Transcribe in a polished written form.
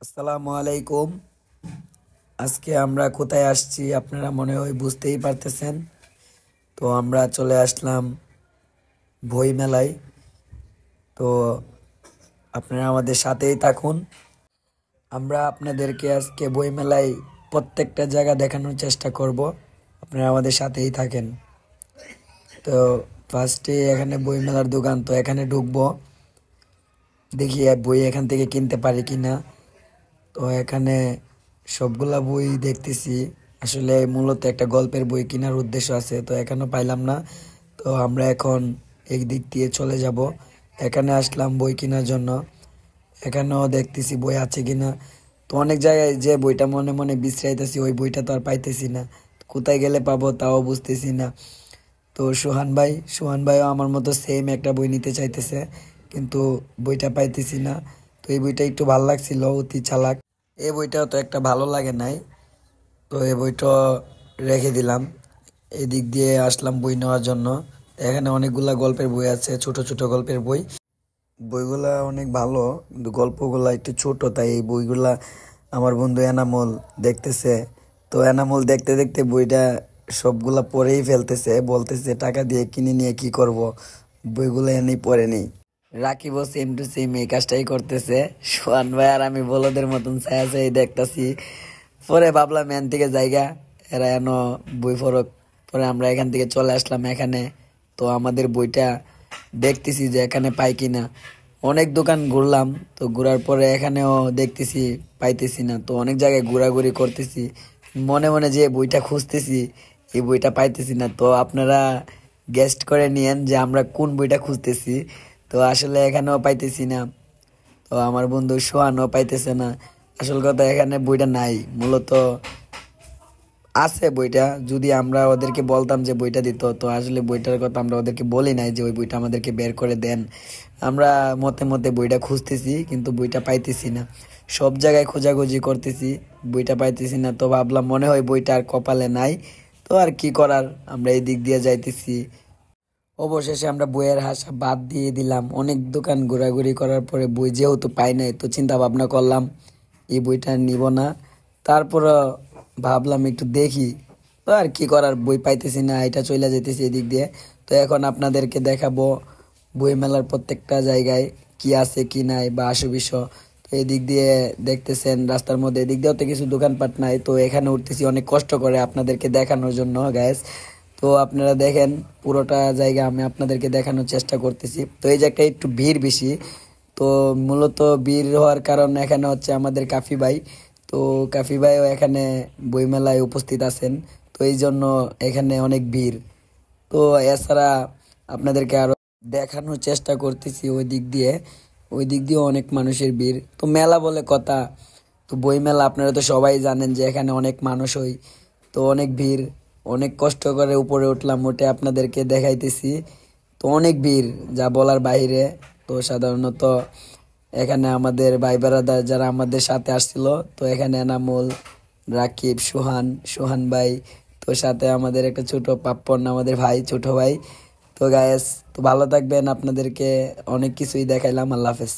আসসালামু আলাইকুম। আজকে আমরা কোথায় আসছি আপনারা মনে হয় বুঝতেই পারতেছেন। তো আমরা চলে আসলাম বই মেলায়। তো আপনারা আমাদের সাথেই থাকুন। আমরা আপনাদেরকে আজকে বই মেলায় প্রত্যেকটা জায়গা দেখানোর চেষ্টা করব। আপনারা আমাদের সাথেই থাকেন। তো ফার্স্টে এখানে বই মেলার দোকান, তো এখানে ঢুকবো, দেখি বই এখান থেকে কিনতে পারি কিনা। তো এখানে সবগুলা বই দেখতেছি। আসলে মূলত একটা গল্পের বই কেনার উদ্দেশ্য আছে, তো এখনো পাইলাম না। তো আমরা এখন এই দিক দিয়ে চলে যাব। এখানে আসলাম বই কেনার জন্য। এখানেও দেখতেছি বই আছে কিনা। তো অনেক জায়গায় যে বইটা মনে মনে বিশ্রাইতেছি, ওই বইটা তো আর পাইতেছি না। কোথায় গেলে পাবো তাও বুঝতেছি না। তো সোহান ভাইও আমার মতো সেম একটা বই নিতে চাইতেছে, কিন্তু বইটা পাইতেছি না। তো এই বইটা একটু ভালো লাগছিল, অতি চালাক। এই বইটাও তো একটা ভালো লাগে নাই। তো এই বইটা রেখে দিলাম। এদিক দিয়ে আসলাম বই নেওয়ার জন্য। এখানে অনেকগুলা গল্পের বই আছে, ছোট ছোট গল্পের বই। বইগুলা অনেক ভালো, কিন্তু গল্পগুলা একটু ছোট, তাই এই বইগুলা আমার বন্ধু এনামুল দেখতেছে। তো এনামুল দেখতে দেখতে বইটা সবগুলা পড়েই ফেলতেছে, বলতেছে টাকা দিয়ে কিনে নিয়ে কি করব, বইগুলো এনেই পড়ে নেই। রাকিবও সেম টু সেম এই কাজটাই করতেছে। সোহান ভাই আর আমি বলদের মতন ছায়া ছাই দেখতাছি। পরে ভাবলাম এখান থেকে জায়গা এরা এন বই ফরক। পরে আমরা এখান থেকে চলে আসলাম এখানে। তো আমাদের বইটা দেখতেছি যে এখানে পাই কিনা। অনেক দোকান ঘুরলাম, তো ঘোরার পরে এখানেও দেখতেছি পাইতেছি না। তো অনেক জায়গায় ঘোরাঘুরি করতেছি, মনে মনে যে বইটা খুঁজতেছি, এই বইটা পাইতেছি না। তো আপনারা গেস্ট করে নিয়েন যে আমরা কোন বইটা খুঁজতেছি। তো আসলে এখানেও পাইতেছি না। তো আমার বন্ধু সোহানও পাইতেছে না। আসল কথা এখানে বইটা নাই, মূলত আছে বইটা। যদি আমরা ওদেরকে বলতাম যে বইটা দিত, তো আসলে বইটার কথা আমরা ওদেরকে বলি নাই যে ওই বইটা আমাদেরকে বের করে দেন। আমরা মতে মতে বইটা খুঁজতেছি, কিন্তু বইটা পাইতেছি না। সব জায়গায় খোঁজাখুঁজি করতেছি, বইটা পাইতেছি না। তো ভাবলাম মনে হয় বইটা আর কপালে নাই। তো আর কি করার, আমরা এই দিক দিয়ে যাইতেছি। অবশেষে আমরা বইয়ের আশা বাদ দিয়ে দিলাম। অনেক দোকান ঘোরাঘুরি করার পরে বই যেহেতু পাই নাই, তো চিন্তা ভাবনা করলাম এই বইটা নিব না। তারপর ভাবলাম একটু দেখি। তো আর কি করার, বই পাইতেছি না, এটা চলে যেতেছি এদিক দিয়ে। তো এখন আপনাদেরকে দেখাবো বই মেলার প্রত্যেকটা জায়গায় কি আছে কি নাই বা আসে বিষয়। তো এদিক দিয়ে দেখতেছেন রাস্তার মধ্যে, এদিক দিয়েও তো কিছু দোকানপাট নাই। তো এখানে উঠতেছি অনেক কষ্ট করে আপনাদেরকে দেখানোর জন্য গ্যাস। তো আপনারা দেখেন পুরোটা জায়গা আমি আপনাদেরকে দেখানোর চেষ্টা করতেছি। তো এই জায়গাটা একটু ভিড় বেশি। তো মূলত ভিড় হওয়ার কারণ এখানে হচ্ছে আমাদের কাফি ভাই। তো কাফি ভাইও এখানে বইমেলায় উপস্থিত আছেন। তো এই জন্য এখানে অনেক ভিড়। তো এছাড়া আপনাদেরকে আরো দেখানোর চেষ্টা করতেছি ওই দিক দিয়ে অনেক মানুষের ভিড়। তো মেলা বলে কথা, তো বই মেলা আপনারা তো সবাই জানেন যে এখানে অনেক মানুষ হয়। তো অনেক ভিড়, অনেক কষ্ট করে উপরে উঠলাম, উঠে আপনাদেরকে দেখাইতেছি। তো অনেক ভিড়, যা বলার বাইরে। তো সাধারণত এখানে আমাদের ভাই বেড়াদার যারা আমাদের সাথে আসছিল, তো এখানে এনামুল, রাকিব, সোহান ভাই, তো সাথে আমাদের একটা ছোট পাপ্পন, আমাদের ভাই, ছোট ভাই। তো গায়েস, তো ভালো থাকবেন, আপনাদেরকে অনেক কিছুই দেখাইলাম। আল্লাহ হাফেজ।